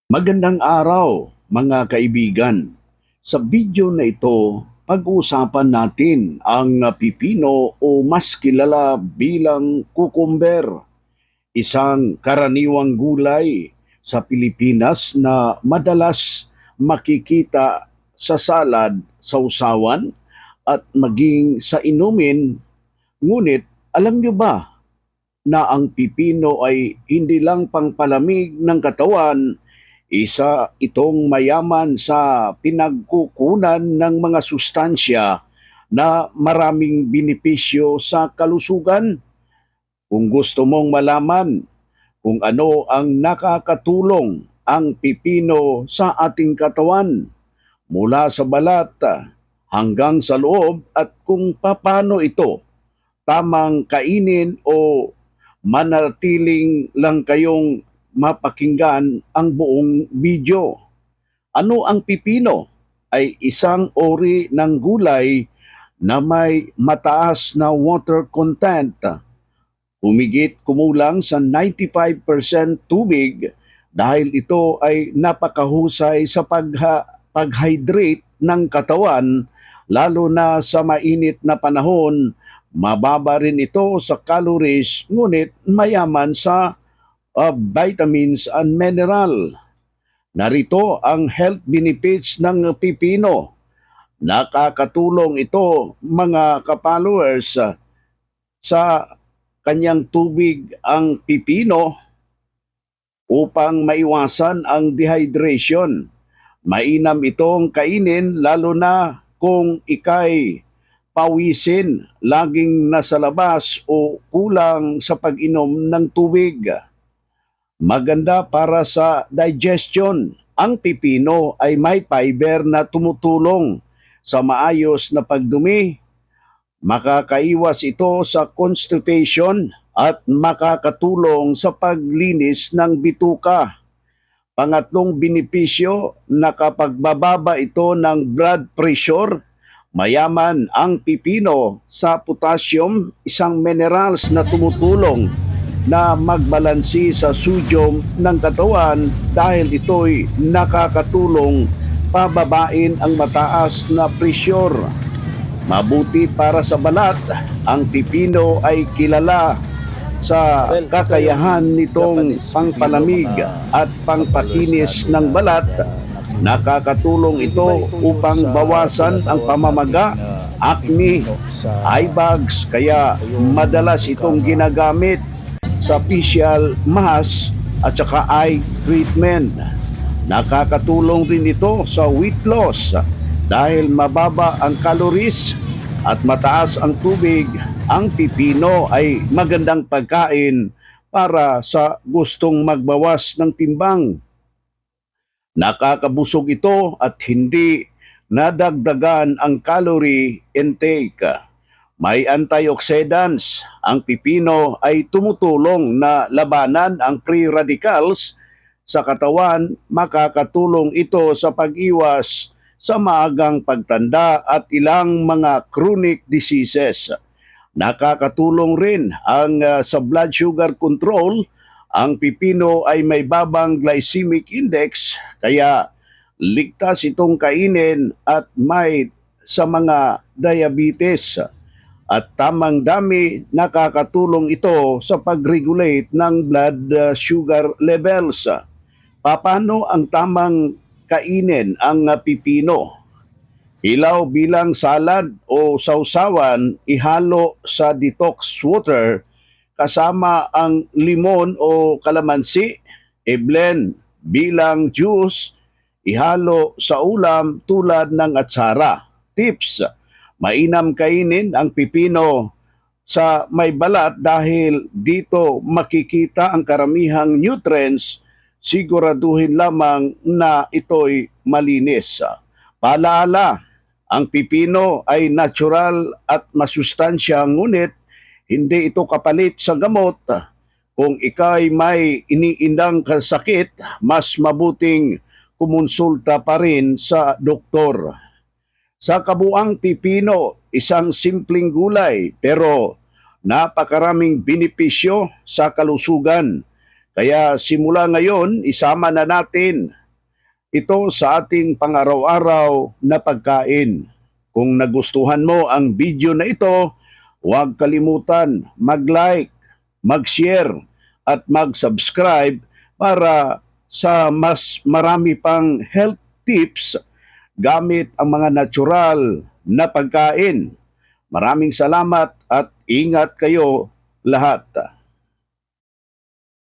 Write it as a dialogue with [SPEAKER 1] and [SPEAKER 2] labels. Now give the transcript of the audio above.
[SPEAKER 1] Magandang araw, mga kaibigan. Sa video na ito, pag-uusapan natin ang pipino o mas kilala bilang kukumber, isang karaniwang gulay sa Pilipinas na madalas makikita sa salad, sausawan at maging sa inumin. Ngunit alam nyo ba na ang pipino ay hindi lang pangpalamig ng katawan, isa itong mayaman sa pinagkukunan ng mga sustansya na maraming benepisyo sa kalusugan. Kung gusto mong malaman kung ano ang nakakatulong ang pipino sa ating katawan mula sa balat hanggang sa loob at kung paano ito tamang kainin o manatiling lang kayong mapakinggan ang buong video. Ano ang pipino? Ay isang uri ng gulay na may mataas na water content, humigit kumulang sa 95% tubig dahil ito ay napakahusay sa pag-hydrate ng katawan lalo na sa mainit na panahon. Mababa rin ito sa calories ngunit mayaman sa vitamins and mineral. Narito ang health benefits ng pipino. Nakakatulong ito mga ka-followers sa kanyang tubig ang pipino upang maiwasan ang dehydration. Mainam itong kainin lalo na kung ikay pawisin, laging nasa labas o kulang sa pag-inom ng tubig. Maganda para sa digestion. Ang pipino ay may fiber na tumutulong sa maayos na pagdumi. Makakaiwas ito sa constipation at makakatulong sa paglinis ng bituka. Pangatlong benepisyo, nakapagbababa ito ng blood pressure. Mayaman ang pipino sa potassium, isang minerals na tumutulong na magbalansi sa sodium ng katawan dahil ito'y nakakatulong pababain ang mataas na pressure. Mabuti para sa balat, ang pipino ay kilala sa kakayahan nitong pangpalamig at pangpakinis ng balat. Nakakatulong ito upang bawasan ang pamamaga, acne, eye bags, kaya madalas itong ginagamit sa facial mask at saka eye treatment. Nakakatulong rin ito sa weight loss dahil mababa ang calories at mataas ang tubig. Ang pipino ay magandang pagkain para sa gustong magbawas ng timbang. Nakakabusog ito at hindi nadagdagan ang calorie intake. May antioxidants. Ang pipino ay tumutulong na labanan ang free radicals sa katawan. Makakatulong ito sa pag-iwas sa maagang pagtanda at ilang mga chronic diseases. Nakakatulong rin ang sa blood sugar control. Ang pipino ay may babang glycemic index kaya ligtas itong kainin at may sa mga diabetes. At tamang dami, nakakatulong ito sa pag-regulate ng blood sugar levels. Paano ang tamang kainin ang pipino? Hilaw bilang salad o sausawan, ihalo sa detox water kasama ang limon o kalamansi, i-blend bilang juice, ihalo sa ulam tulad ng atsara. Tips: mainam kainin ang pipino sa may balat dahil dito makikita ang karamihang nutrients. Siguraduhin lamang na ito'y malinis. Paalaala, ang pipino ay natural at masustansya ngunit hindi ito kapalit sa gamot. Kung ikay may iniindang sakit, mas mabuting kumonsulta pa rin sa doktor. Sa kabuang pipino, isang simpleng gulay pero napakaraming benepisyo sa kalusugan. Kaya simula ngayon, isama na natin ito sa ating pang-araw-araw na pagkain. Kung nagustuhan mo ang video na ito, huwag kalimutan mag-like, mag-share at mag-subscribe para sa mas marami pang health tips gamit ang mga natural na pagkain. Maraming salamat at ingat kayo lahat.